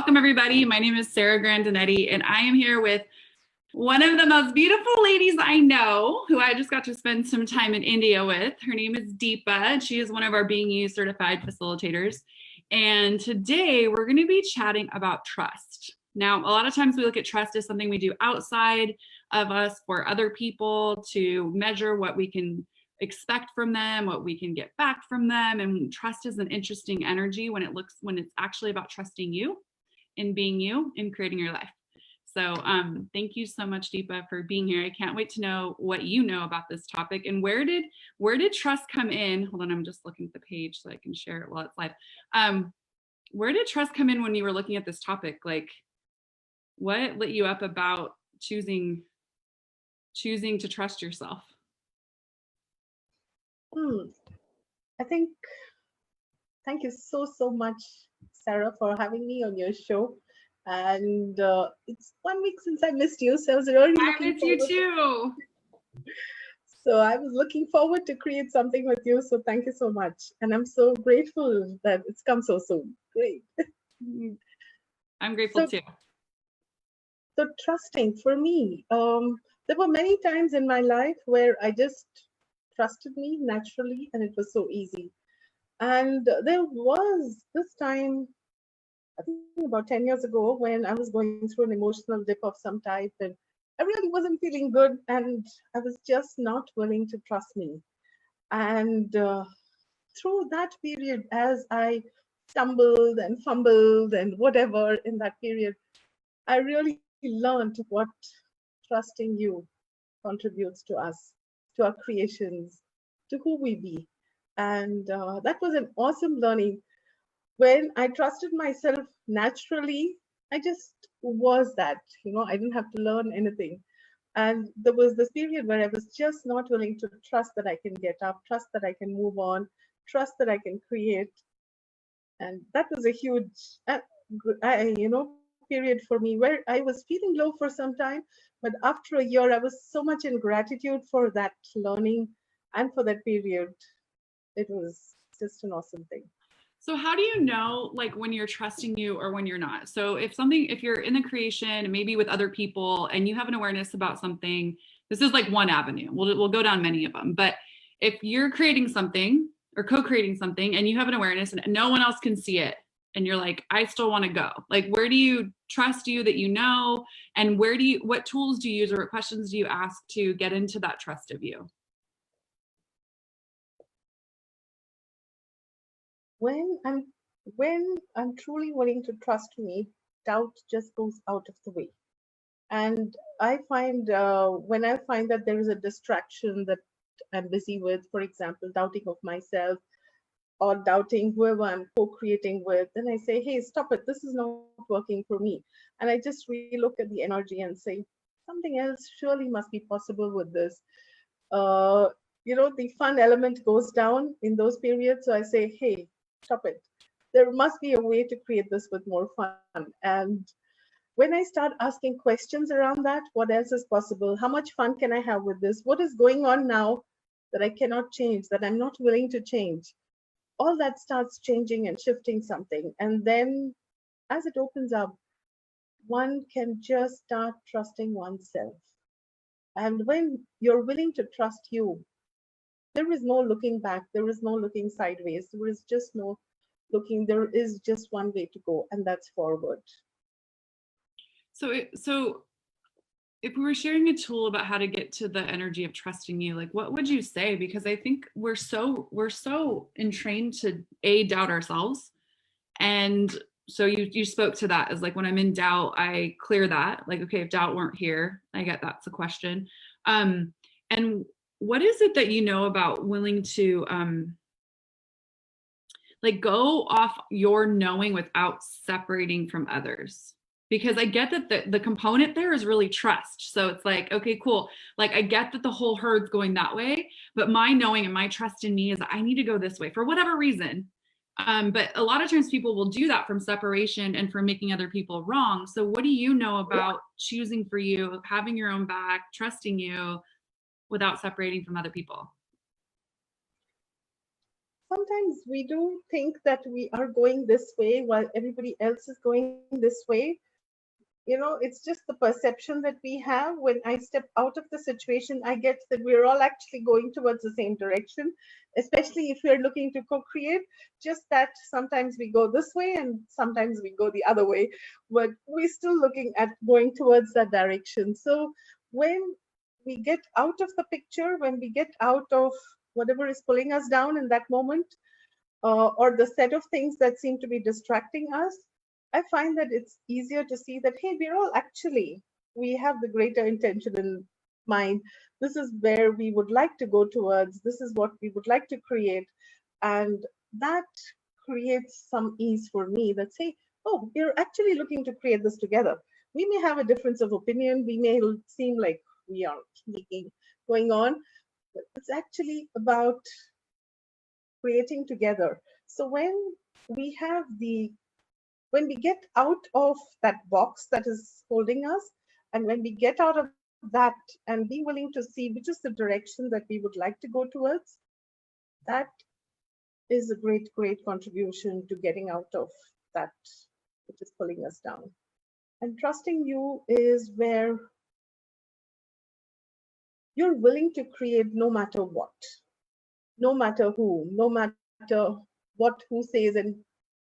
Welcome everybody. My name is Sarah Grandinetti and I am here with one of the most beautiful ladies I know, who I just got to spend some time in India with. Her name is Deepa and she is one of our Being You Certified Facilitators. And today we're going to be chatting about trust. Now, a lot of times we look at trust as something we do outside of us for other people to measure what we can expect from them, what we can get back from them. And trust is an interesting energy when it's actually about trusting you and being you and creating your life. So thank you so much, Deepa, for being here. I can't wait to know what you know about this topic and where did trust come in? Hold on, I'm just looking at the page so I can share it while it's live. Where did trust come in when you were looking at this topic? Like, what lit you up about choosing to trust yourself? I think, thank you so much, Sarah, for having me on your show. And it's 1 week since I missed you, so I was really looking I miss you too. So I was looking forward to create something with you. So thank you so much. And I'm so grateful that it's come so soon. Great. I'm grateful too. So trusting for me, there were many times in my life where I just trusted me naturally and it was so easy. And there was this time, I think about 10 years ago, when I was going through an emotional dip of some type and I really wasn't feeling good and I was just not willing to trust me. And through that period, as I stumbled and fumbled and whatever in that period, I really learned what trusting you contributes to us, to our creations, to who we be. And that was an awesome learning. When I trusted myself naturally, I just was that, I didn't have to learn anything. And there was this period where I was just not willing to trust that I can get up, trust that I can move on, trust that I can create. And that was a huge, period for me where I was feeling low for some time. But after a year, I was so much in gratitude for that learning and for that period. It was just an awesome thing. So how do you know, like, when you're trusting you or when you're not? So if you're in the creation, maybe with other people, and you have an awareness about something, this is like one avenue. We'll go down many of them. But if you're creating something or co-creating something and you have an awareness and no one else can see it, and you're like, I still want to go. Like, where do you trust you that you know? And what tools do you use or what questions do you ask to get into that trust of you? When I'm truly willing to trust me, doubt just goes out of the way. And I find when I find that there is a distraction that I'm busy with, for example, doubting of myself or doubting whoever I'm co-creating with, then I say, hey, stop it. This is not working for me. And I just relook at the energy and say, something else surely must be possible with this. The fun element goes down in those periods. So I say, hey, stop it. There must be a way to create this with more fun. And when I start asking questions around that, what else is possible? How much fun can I have with this? What is going on now that I cannot change, that I'm not willing to change? All that starts changing and shifting something. And then as it opens up, one can just start trusting oneself. And when you're willing to trust you, there is no looking back. There is no looking sideways. There is just no looking. There is just one way to go, and that's forward. So if we were sharing a tool about how to get to the energy of trusting you, like, what would you say? Because I think we're so entrained to doubt ourselves. And so you spoke to that as like, when I'm in doubt, I clear that. Like, okay, if doubt weren't here, I get that's a question. And what is it that you know about willing to like go off your knowing without separating from others? Because I get that the component there is really trust. So it's like, okay, cool. Like, I get that the whole herd's going that way, but my knowing and my trust in me is I need to go this way for whatever reason. But a lot of times people will do that from separation and from making other people wrong. So what do you know about choosing for you, having your own back, trusting you without separating from other people? sometimes we do think that we are going this way while everybody else is going this way. It's just the perception that we have. When I step out of the situation, I get that we're all actually going towards the same direction, especially if we're looking to co-create. Just that sometimes we go this way and sometimes we go the other way, but we're still looking at going towards that direction. So when we get out of the picture, when we get out of whatever is pulling us down in that moment, or the set of things that seem to be distracting us, I find that it's easier to see that, hey, we're all actually, we have the greater intention in mind. This is where we would like to go towards. This is what we would like to create. And that creates some ease for me that say, oh, we're actually looking to create this together. We may have a difference of opinion. We may seem like we are speaking going on, but it's actually about creating together. So we have when we get out of that box that is holding us, and when we get out of that and be willing to see which is the direction that we would like to go towards, that is a great, great contribution to getting out of that which is pulling us down. And trusting you is where you're willing to create no matter what, no matter who, no matter what who says and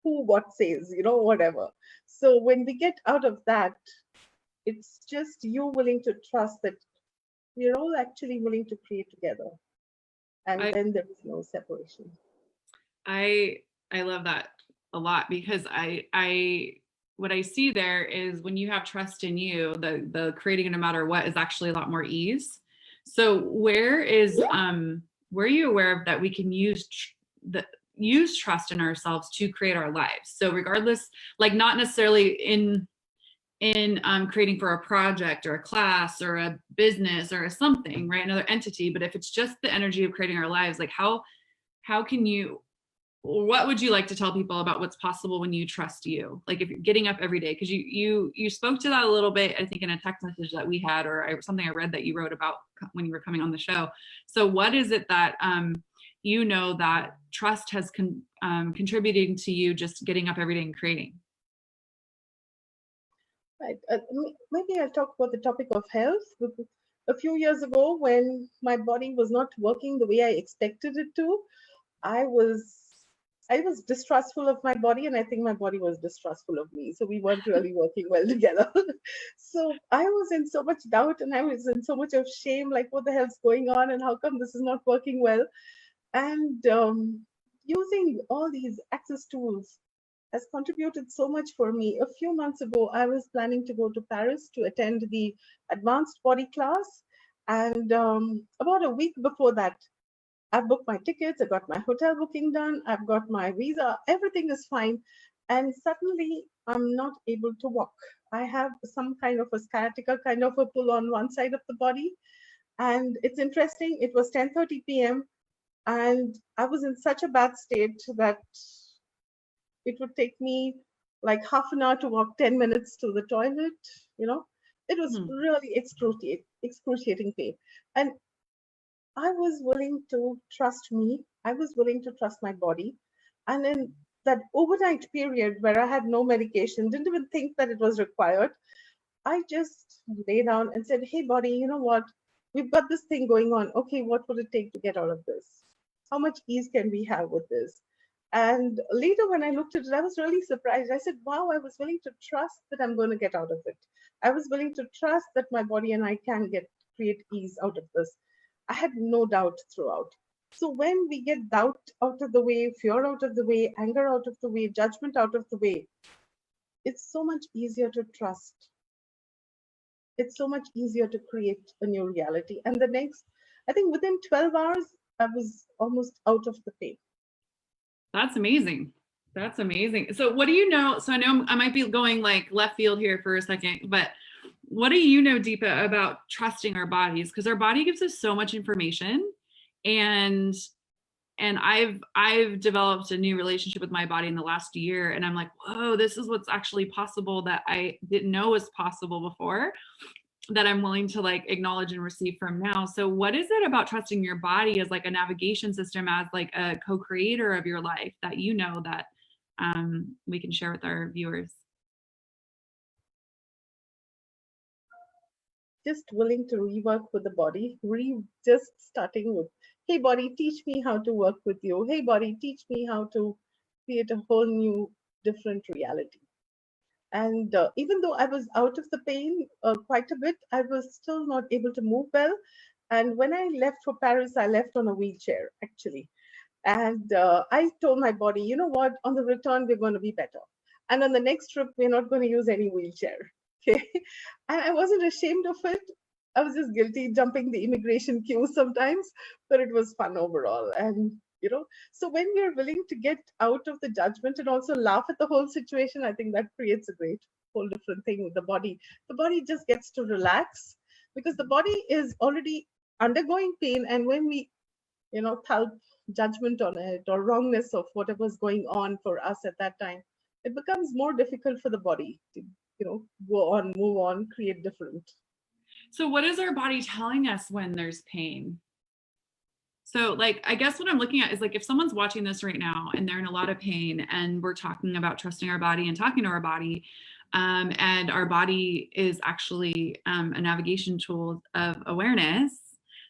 who what says, whatever. So when we get out of that, it's just you willing to trust that we're all actually willing to create together. And then there is no separation. I love that a lot, because I what I see there is when you have trust in you, the creating no matter what is actually a lot more ease. So where are you aware of that we can use trust in ourselves to create our lives? So regardless, like not necessarily in creating for a project or a class or a business or something, right? Another entity, but if it's just the energy of creating our lives, like how can you, what would you like to tell people about what's possible when you trust you? Like if you're getting up every day, because you spoke to that a little bit, I think in a text message that we had, or something I read that you wrote about when you were coming on the show. So what is it that that trust has contributing to you just getting up every day and creating? Right. Maybe I'll talk about the topic of health. A few years ago, when my body was not working the way I expected it to, I was distrustful of my body, and I think my body was distrustful of me. So we weren't really working well together. So I was in so much doubt, and I was in so much of shame, like what the hell's going on, and how come this is not working well? And using all these access tools has contributed so much for me. A few months ago, I was planning to go to Paris to attend the advanced body class. And about a week before that, I've booked my tickets, I got my hotel booking done, I've got my visa, everything is fine. And suddenly I'm not able to walk. I have some kind of a sciatica, kind of a pull on one side of the body. And it's interesting, it was 10:30 p.m. and I was in such a bad state that it would take me like half an hour to walk 10 minutes to the toilet. It was really excruciating pain. And I was willing to trust me. I was willing to trust my body. And in that overnight period where I had no medication, didn't even think that it was required, I just lay down and said, hey, body, you know what? We've got this thing going on. Okay, what would it take to get out of this? How much ease can we have with this? And later, when I looked at it, I was really surprised. I said, wow, I was willing to trust that I'm going to get out of it. I was willing to trust that my body and I can create ease out of this. I had no doubt throughout. So when we get doubt out of the way, fear out of the way, anger out of the way, judgment out of the way, it's so much easier to trust. It's so much easier to create a new reality. And I think within 12 hours, I was almost out of the pain. That's amazing. That's amazing. So what do you know? So I know I might be going like left field here for a second, but what do you know, Deepa, about trusting our bodies? Because our body gives us so much information, and I've developed a new relationship with my body in the last year, and I'm like, whoa, this is what's actually possible that I didn't know was possible before. that I'm willing to like acknowledge and receive from now. So what is it about trusting your body as like a navigation system, as like a co-creator of your life, that you know that we can share with our viewers? Just willing to rework with the body, just starting with, hey body, teach me how to work with you. Hey body, teach me how to create a whole new, different reality. And even though I was out of the pain quite a bit, I was still not able to move well. And when I left for Paris, I left on a wheelchair, actually. And I told my body, you know what, on the return, we're going to be better. And on the next trip, we're not going to use any wheelchair. Okay. And I wasn't ashamed of it. I was just guilty jumping the immigration queue sometimes, but it was fun overall. And, so when we're willing to get out of the judgment and also laugh at the whole situation, I think that creates a great whole different thing with the body. The body just gets to relax because the body is already undergoing pain. And when we, help judgment on it or wrongness of whatever's going on for us at that time, it becomes more difficult for the body to, go on, move on, create different. So what is our body telling us when there's pain? So like, I guess what I'm looking at is like, if someone's watching this right now and they're in a lot of pain and we're talking about trusting our body and talking to our body, and our body is actually a navigation tool of awareness.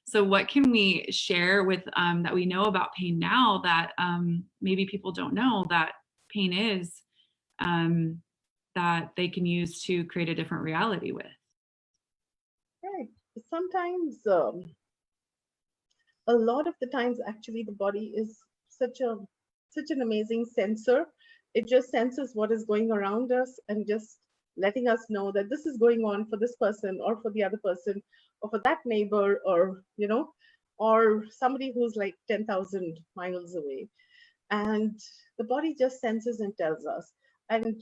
So what can we share with that we know about pain now that maybe people don't know that pain is, that they can use to create a different reality with? Right. Sometimes, a lot of the times, actually, the body is such an amazing sensor. It just senses what is going around us and just letting us know that this is going on for this person or for the other person or for that neighbor, or or somebody who's like 10,000 miles away. And the body just senses and tells us. And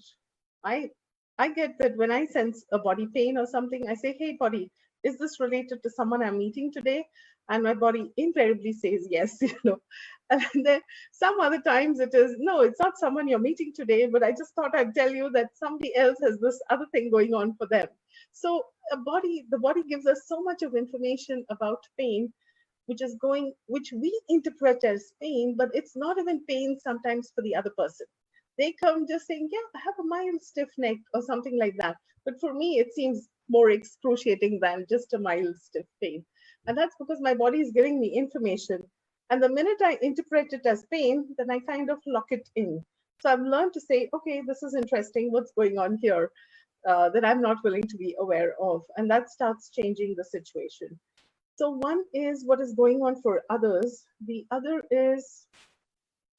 I I get that when I sense a body pain or something, I say, hey body, is this related to someone I'm meeting today? And my body invariably says yes. And then some other times it is, no, it's not someone you're meeting today, but I just thought I'd tell you that somebody else has this other thing going on for them. So the body gives us so much of information about pain, which we interpret as pain, but it's not even pain sometimes for the other person. They come just saying, yeah, I have a mild stiff neck or something like that. But for me, it seems more excruciating than just a mild stiff pain. And that's because my body is giving me information. And the minute I interpret it as pain, then I kind of lock it in. So I've learned to say, okay, this is interesting. What's going on here that I'm not willing to be aware of? And that starts changing the situation. So one is what is going on for others. The other is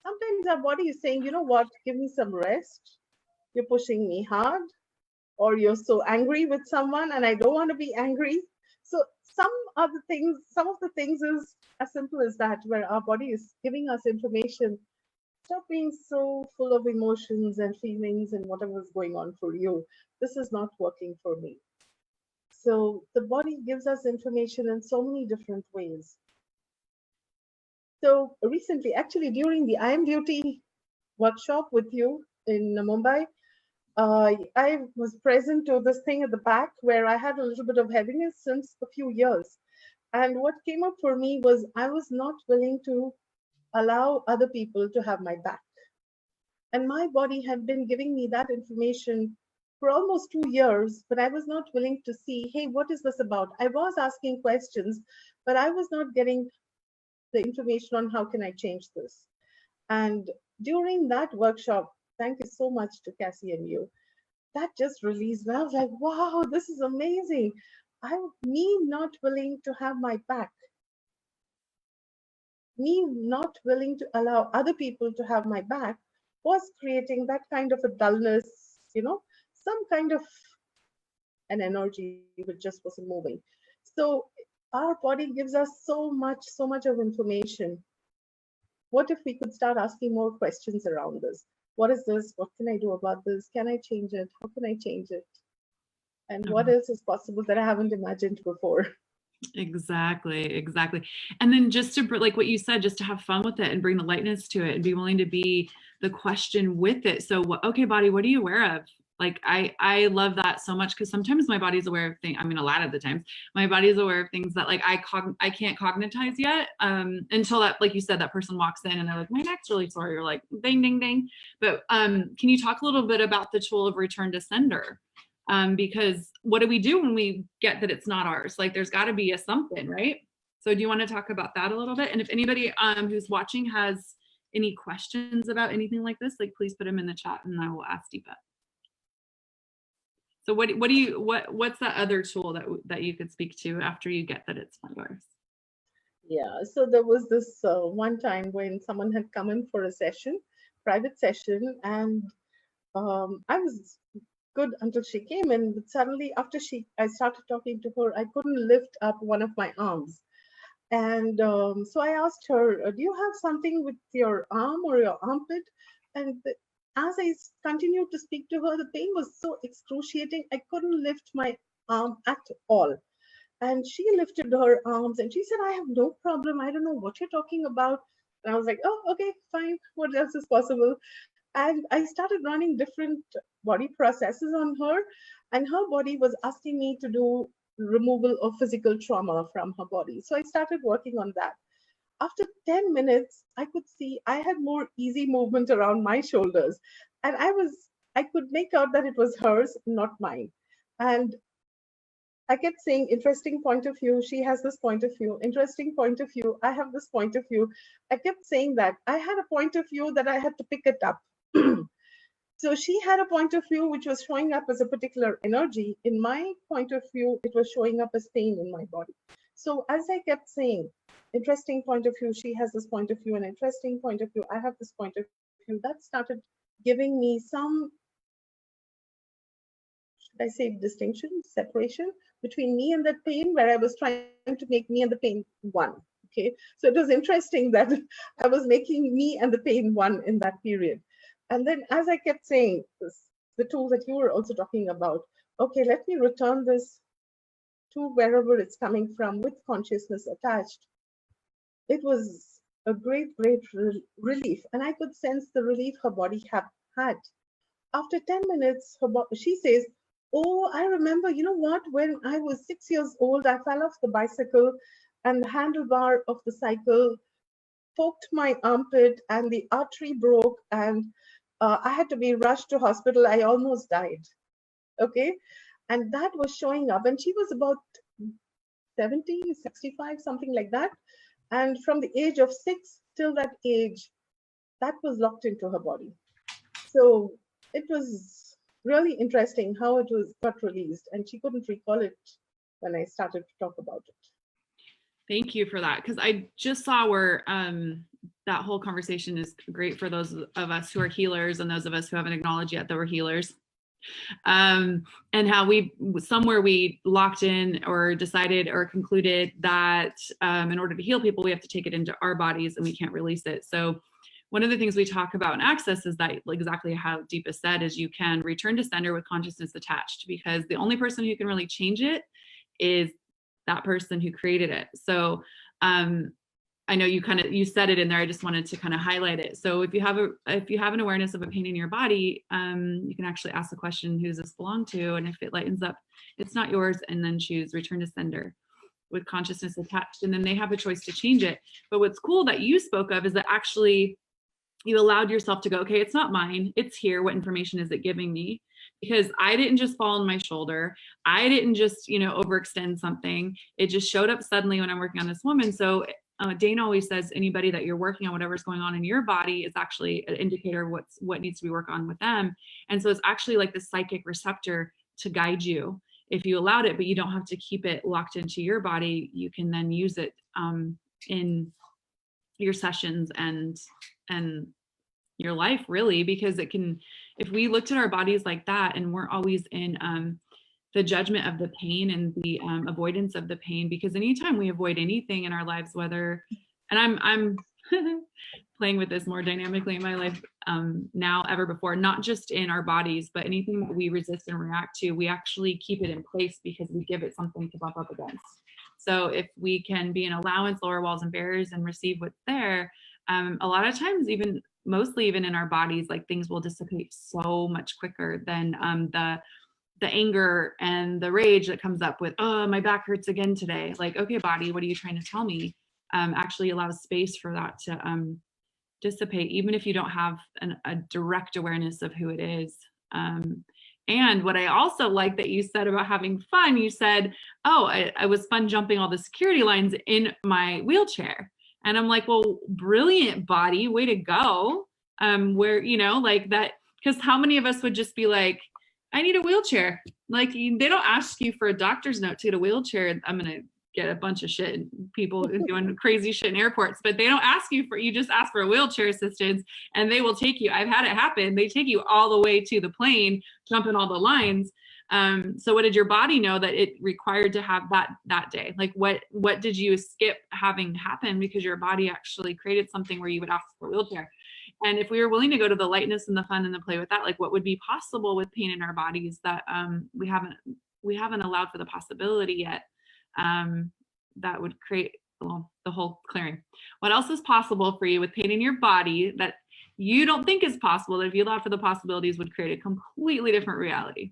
sometimes our body is saying, you know what, give me some rest. You're pushing me hard, or you're so angry with someone and I don't want to be angry. So some of the things is as simple as that, where our body is giving us information. Stop being so full of emotions and feelings and whatever's going on for you. This is not working for me. So the body gives us information in so many different ways. So recently, actually during the I Am Beauty workshop with you in Mumbai, I was present to this thing at the back where I had a little bit of heaviness since a few years. And what came up for me was I was not willing to allow other people to have my back. And my body had been giving me that information for almost 2 years, but I was not willing to see, hey, what is this about? I was asking questions, but I was not getting the information on how can I change this. And during that workshop, thank you so much to Cassie and you, that just released me. I was like, wow, this is amazing. Me not willing to have my back, me not willing to allow other people to have my back was creating that kind of a dullness, some kind of an energy which just wasn't moving. So our body gives us so much of information. What if we could start asking more questions around this? What is this? What can I do about this? Can I change it? How can I change it? And what else is possible that I haven't imagined before? Exactly. And then just to, like what you said, just to have fun with it and bring the lightness to it and be willing to be the question with it. So, okay, body, what are you aware of? Like I love that so much, because sometimes my body's aware of things. I mean, a lot of the times my body's aware of things that like I can't cognitize yet, until that, like you said, that person walks in and they're like, my neck's really sore. You're like, ding, ding, ding. But can you talk a little bit about the tool of return to sender? Because what do we do when we get that it's not ours? Like there's got to be a something, right? So do you want to talk about that a little bit? And if anybody who's watching has any questions about anything like this, like please put them in the chat and I will ask Deepa. So what's that other tool that you could speak to after you get that it's not yours? Yeah, so there was this one time when someone had come in for a session, private session, and I was good until she came in, but suddenly after I started talking to her, I couldn't lift up one of my arms. And so I asked her, do you have something with your arm or your armpit? And as I continued to speak to her, the pain was so excruciating, I couldn't lift my arm at all. And she lifted her arms and she said, I have no problem. I don't know what you're talking about. And I was like, oh, okay, fine. What else is possible? And I started running different body processes on her, and her body was asking me to do removal of physical trauma from her body. So I started working on that. After 10 minutes, I could see I had more easy movement around my shoulders, and I could make out that it was hers, not mine. And I kept saying, interesting point of view. She has this point of view. Interesting point of view. I have this point of view. I kept saying that. I had a point of view that I had to pick it up. So she had a point of view which was showing up as a particular energy. In my point of view, it was showing up as pain in my body. So as I kept saying, interesting point of view, she has this point of view, an interesting point of view, I have this point of view, that started giving me some, should I say, distinction, separation between me and that pain, where I was trying to make me and the pain one. Okay, so it was interesting that I was making me and the pain one in that period. And then as I kept saying this, the tool that you were also talking about, okay, let me return this to wherever it's coming from with consciousness attached. It was a great, great relief. And I could sense the relief her body had. After 10 minutes, she says, oh, I remember, you know what, when I was 6 years old, I fell off the bicycle and the handlebar of the cycle poked my armpit and the artery broke, and I had to be rushed to hospital. I almost died. Okay. And that was showing up. And she was about 70, 65, something like that. And from the age of 6 till that age, that was locked into her body. So it was really interesting how it got released. And she couldn't recall it when I started to talk about it. Thank you for that, because I just saw where that whole conversation is great for those of us who are healers and those of us who haven't acknowledged yet that we're healers. And how we locked in or decided or concluded that in order to heal people, we have to take it into our bodies and we can't release it. So one of the things we talk about in Access is that, like exactly how Deepa said, is you can return to sender with consciousness attached, because the only person who can really change it is that person who created it. So I know you said it in there. I just wanted to kind of highlight it. So if you have an awareness of a pain in your body, you can actually ask the question, who does this belong to? And if it lightens up, it's not yours, and then choose return to sender with consciousness attached. And then they have a choice to change it. But what's cool that you spoke of is that actually you allowed yourself to go, okay, it's not mine, it's here. What information is it giving me? Because I didn't just fall on my shoulder. I didn't just, overextend something. It just showed up suddenly when I'm working on this woman. So Dana always says anybody that you're working on, whatever's going on in your body is actually an indicator of what needs to be worked on with them. And so it's actually like the psychic receptor to guide you if you allowed it, but you don't have to keep it locked into your body. You can then use it in your sessions and your life, really, because it can, if we looked at our bodies like that and we're always in the judgment of the pain and the avoidance of the pain, because anytime we avoid anything in our lives, whether, and I'm playing with this more dynamically in my life now ever before, not just in our bodies, but anything that we resist and react to, we actually keep it in place because we give it something to bump up against. So if we can be an allowance, lower walls and barriers, and receive what's there, a lot of times even mostly even in our bodies, like things will dissipate so much quicker than the anger and the rage that comes up with, oh, my back hurts again today. Like, okay, body, what are you trying to tell me? Actually allows space for that to dissipate, even if you don't have a direct awareness of who it is. And what I also like that you said about having fun, you said, oh, I was fun jumping all the security lines in my wheelchair. And I'm like, well, brilliant, body, way to go. Where, you know, like that, because how many of us would just be like, I need a wheelchair. Like, they don't ask you for a doctor's note to get a wheelchair. I'm going to get a bunch of shit, people doing crazy shit in airports, but they don't ask you for, you just ask for a wheelchair assistance and they will take you. I've had it happen. They take you all the way to the plane, jumping all the lines. So what did your body know that it required to have that day? Like what did you skip having happen because your body actually created something where you would ask for a wheelchair? And if we were willing to go to the lightness and the fun and the play with that, like what would be possible with pain in our bodies that we haven't allowed for the possibility yet, that would create, well, the whole clearing. What else is possible for you with pain in your body that you don't think is possible, that if you allowed for the possibilities would create a completely different reality?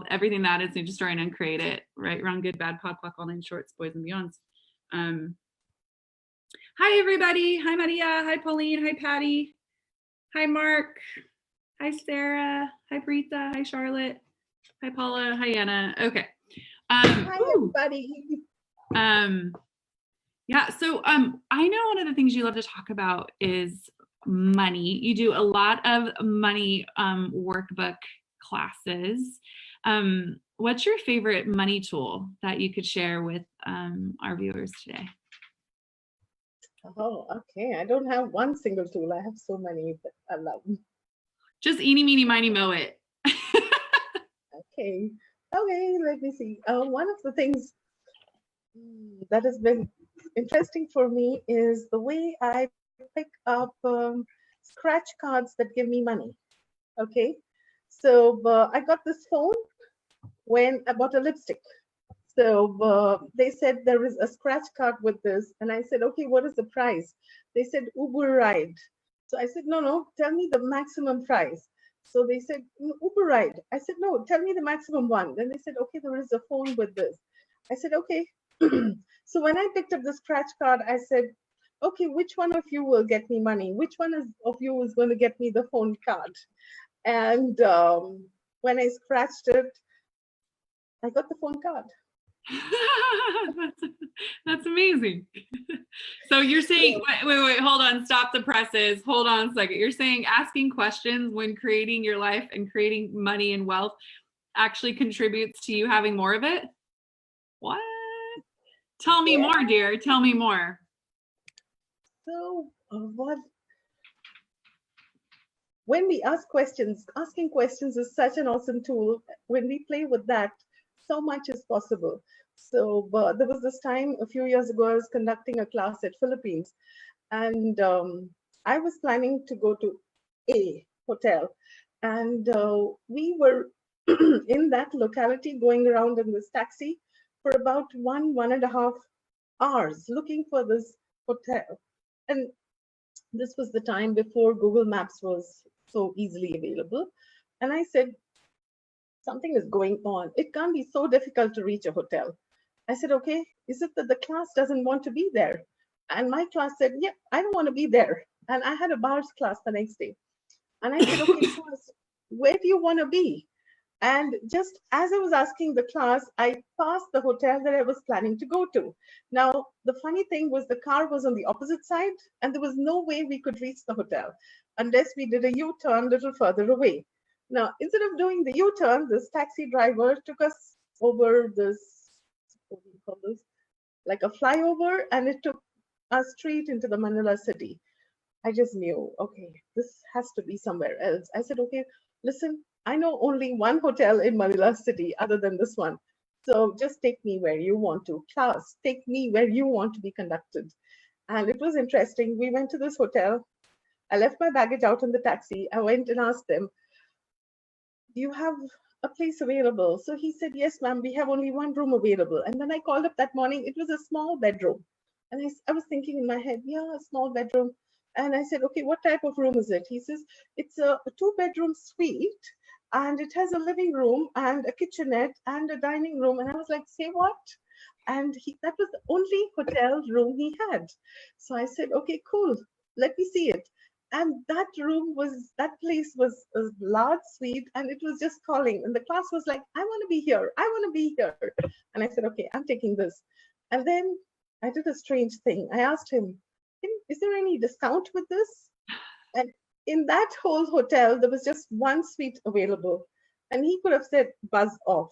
Everything that is, you destroy and uncreate it, right? Wrong, good, bad, pod, poc, all nine shorts, boys and beyonds. Hi, everybody. Hi, Maria. Hi, Pauline. Hi, Patty. Hi, Mark. Hi, Sarah. Hi, Brita. Hi, Charlotte. Hi, Paula. Hi, Anna. Okay. Hi, everybody. Yeah, so I know one of the things you love to talk about is money. You do a lot of money workbook classes. What's your favorite money tool that you could share with our viewers today? Oh, okay. I don't have one single tool. I have so many that I love. Just eeny, meeny, miny, moe it. Okay. Okay, let me see. One of the things that has been interesting for me is the way I pick up scratch cards that give me money. Okay. So I got this phone when I bought a lipstick. So they said there is a scratch card with this. And I said, okay, what is the price? They said Uber ride. So I said, no, tell me the maximum price. So they said, Uber ride. I said, no, tell me the maximum one. Then they said, okay, there is a phone with this. I said, okay. So when I picked up the scratch card, I said, okay, which one of you will get me money? Which one of you is going to get me the phone card? And when I scratched it, I got the phone card. That's amazing. So you're saying, wait, hold on, stop the presses. Hold on a second. You're saying asking questions when creating your life and creating money and wealth actually contributes to you having more of it? What? Tell me more, dear. Tell me more. So when we ask questions, asking questions is such an awesome tool. When we play with that, so much is possible. So there was this time a few years ago, I was conducting a class at Philippines, and I was planning to go to a hotel, and we were in that locality going around in this taxi for about 1.5 hours looking for this hotel. And this was the time before Google Maps was so easily available. And I said, something is going on. It can't be so difficult to reach a hotel. I said, okay, is it that the class doesn't want to be there? And my class said, yeah, I don't want to be there. And I had a bars class the next day. And I said, okay, class, where do you want to be? And just as I was asking the class, I passed the hotel that I was planning to go to. Now, the funny thing was the car was on the opposite side, and there was no way we could reach the hotel unless we did a U-turn a little further away. Now, instead of doing the U-turn, this taxi driver took us over this, what do you call this? Like a flyover, and it took us straight into the Manila city. I just knew, okay, this has to be somewhere else. I said, okay, listen, I know only one hotel in Manila city other than this one. So just take me where you want to. Class, take me where you want to be conducted. And it was interesting. We went to this hotel. I left my baggage out in the taxi. I went and asked them, do you have a place available? So he said, yes, ma'am, we have only one room available. And when I called up that morning, it was a small bedroom. And I was thinking in my head, yeah, a small bedroom. And I said, okay, what type of room is it? He says, it's a 2-bedroom suite, and it has a living room and a kitchenette and a dining room. And I was like, say what? And that was the only hotel room he had. So I said, okay, cool, let me see it. And that place was a large suite, and it was just calling. And the class was like, I want to be here. I want to be here. And I said, okay, I'm taking this. And then I did a strange thing. I asked him, is there any discount with this? And in that whole hotel, there was just one suite available. And he could have said, buzz off.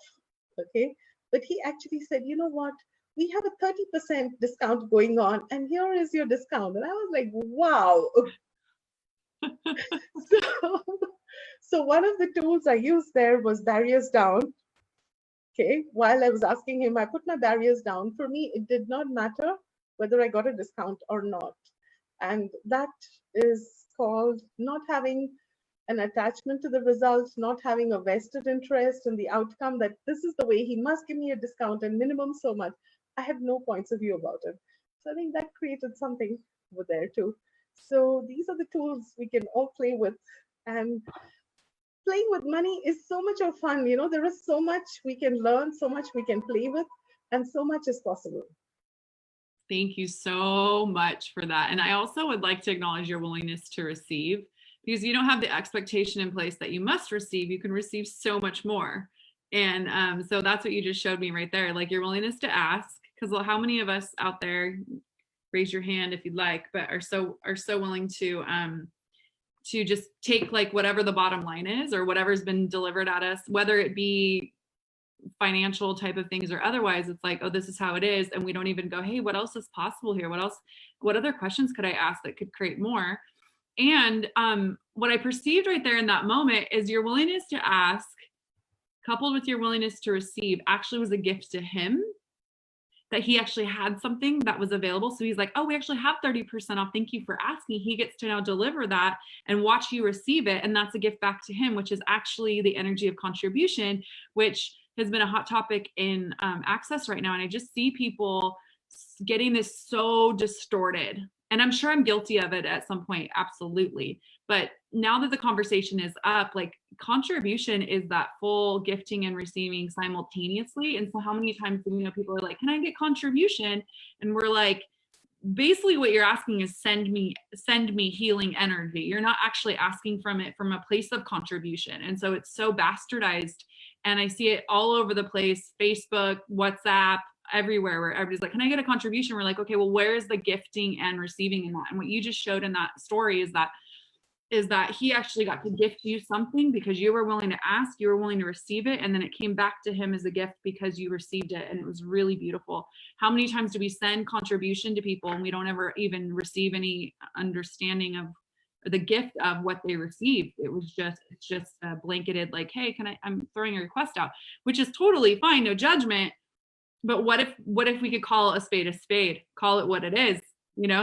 Okay. But he actually said, you know what? We have a 30% discount going on, and here is your discount. And I was like, wow. so, so one of the tools I used there was barriers down. Okay. While I was asking him, I put my barriers down. For me, it did not matter whether I got a discount or not. And that is called not having an attachment to the results, not having a vested interest in the outcome, that this is the way he must give me a discount and minimum so much. I have no points of view about it. So I think that created something over there too. So these are the tools we can all play with. And playing with money is so much of fun. You know, there is so much we can learn, so much we can play with, and so much is possible. Thank you so much for that. And I also would like to acknowledge your willingness to receive, because you don't have the expectation in place that you must receive. You can receive so much more. And so that's what you just showed me right there, like your willingness to ask. Because how many of us out there, raise your hand if you'd like, but are so willing to just take like whatever the bottom line is or whatever's been delivered at us, whether it be financial type of things or otherwise. It's like, oh, this is how it is. And we don't even go, hey, what else is possible here? What other questions could I ask that could create more? And what I perceived right there in that moment is your willingness to ask, coupled with your willingness to receive, actually was a gift to him, that he actually had something that was available. So he's like, oh, we actually have 30% off. Thank you for asking. He gets to now deliver that and watch you receive it. And that's a gift back to him, which is actually the energy of contribution, which has been a hot topic in Access right now. And I just see people getting this so distorted. And I'm sure I'm guilty of it at some point, absolutely. But now that the conversation is up, like contribution is that full gifting and receiving simultaneously. And so how many times do people are like, can I get contribution? And we're like, basically what you're asking is send me healing energy. You're not actually asking from a place of contribution. And so it's so bastardized. And I see it all over the place, Facebook, WhatsApp, everywhere, where everybody's like, can I get a contribution? We're like, okay, well, where's the gifting and receiving in that? And what you just showed in that story is that he actually got to gift you something because you were willing to ask, you were willing to receive it, and then it came back to him as a gift because you received it, and it was really beautiful. How many times do we send contribution to people and we don't ever even receive any understanding of the gift of what they received? It's just blanketed, like, hey, I'm throwing a request out, which is totally fine, no judgment. But what if we could call a spade, call it what it is?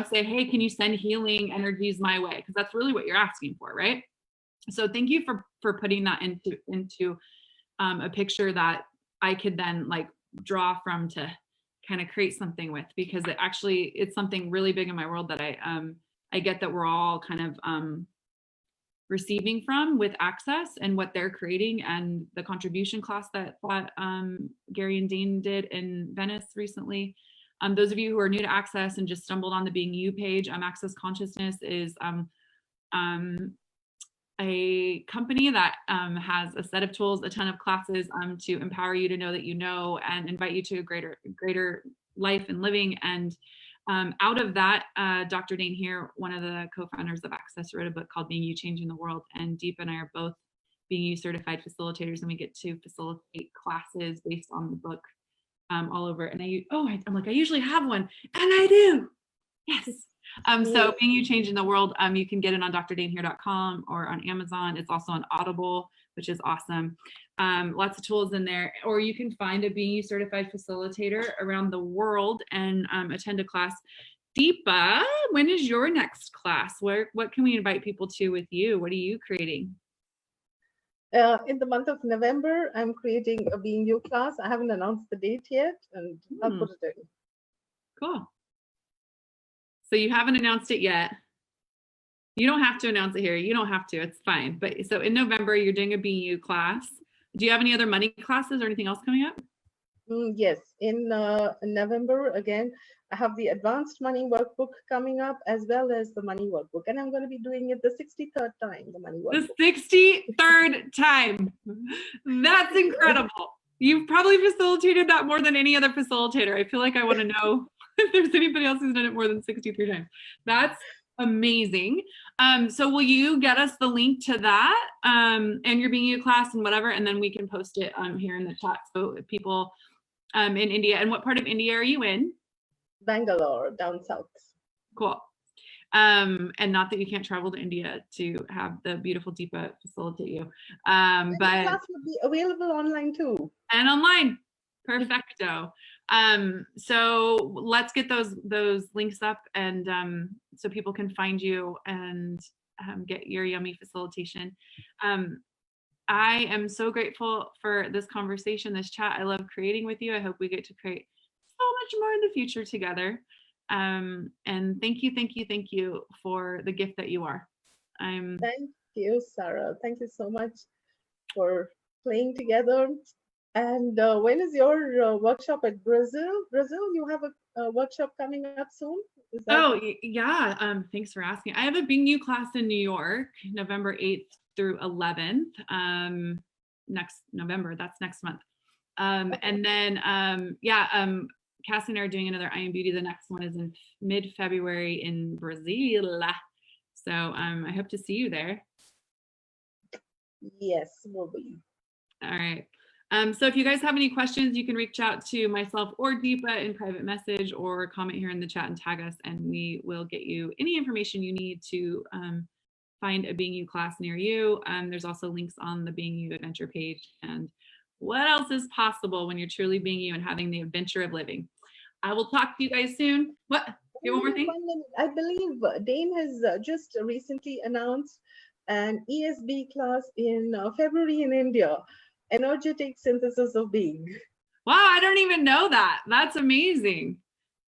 Say, hey, can you send healing energies my way? Because that's really what you're asking for, right? So thank you for putting that into a picture that I could then like draw from to kind of create something with, because it's something really big in my world that I get that we're all kind of receiving from with Access and what they're creating, and the contribution class that Gary and Dean did in Venice recently. Those of you who are new to Access and just stumbled on the Being You page, Access Consciousness is a company that has a set of tools, a ton of classes to empower you to know that you know, and invite you to a greater life and living. And out of that, Dr. Dane here, one of the co-founders of Access, wrote a book called Being You, Changing the World. And Deepa and I are both Being You certified facilitators, and we get to facilitate classes based on the book all over. And I'm like, I usually have one, and I do. Yes. So Being You, Changing the World, you can get it on drdanehere.com or on Amazon. It's also on Audible, which is awesome. Lots of tools in there. Or you can find a Being You certified facilitator around the world and attend a class. Deepa, when is your next class? What can we invite people to with you? What are you creating? In the month of November, I'm creating a Being You class. I haven't announced the date yet, and I'll put it in. Cool. So you haven't announced it yet. You don't have to announce it here. You don't have to. It's fine. But so in November, you're doing a Being You class. Do you have any other money classes or anything else coming up? Yes, in November, again, I have the advanced money workbook coming up as well as the money workbook. And I'm going to be doing it the 63rd time, the money The workbook. 63rd time. That's incredible. You've probably facilitated that more than any other facilitator. I feel like I want to know if there's anybody else who's done it more than 63 times. That's amazing. So will you get us the link to that and your Being You class and whatever, and then we can post it here in the chat so if people in India. And what part of India are you in? Bangalore, down south. Cool. And not that you can't travel to India to have the beautiful Deepa facilitate you. But the class would be available online too. And online. Perfecto. So let's get those links up and so people can find you and get your yummy facilitation. I am so grateful for this conversation, this chat. I love creating with you. I hope we get to create so much more in the future together. And thank you for the gift that you are. Thank you, Sarah. Thank you so much for playing together. And when is your workshop at Brazil? You have a workshop coming up soon? Yeah. Thanks for asking. I have a Being You class in New York, November 8th through 11th. Next November, that's next month. And then, Cassie and I are doing another I Am Beauty. The next one is in mid-February in Brazil. So I hope to see you there. Yes, we'll be. All right. So if you guys have any questions, you can reach out to myself or Deepa in private message or comment here in the chat and tag us, and we will get you any information you need to find a Being You class near you. There's also links on the Being You Adventure page. And what else is possible when you're truly being you and having the adventure of living? I will talk to you guys soon. What? You one more thing? I believe Dane has just recently announced an ESB class in February in India. Energetic synthesis of being. Wow, I don't even know that. That's amazing.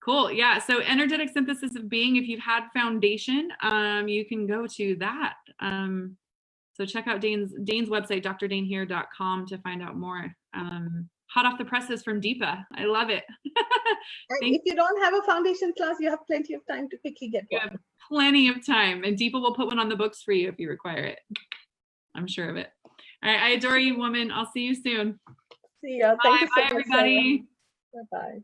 Cool. Yeah. So energetic synthesis of being, if you've had foundation, you can go to that. So check out Dane's website, drdanehere.com, to find out more. Hot off the presses from Deepa. I love it. If you don't have a foundation class, you have plenty of time to quickly get one. You have plenty of time, and Deepa will put one on the books for you if you require it. I'm sure of it. All right, I adore you, woman. I'll see you soon. See ya. Thank you so much, everybody. Bye-bye.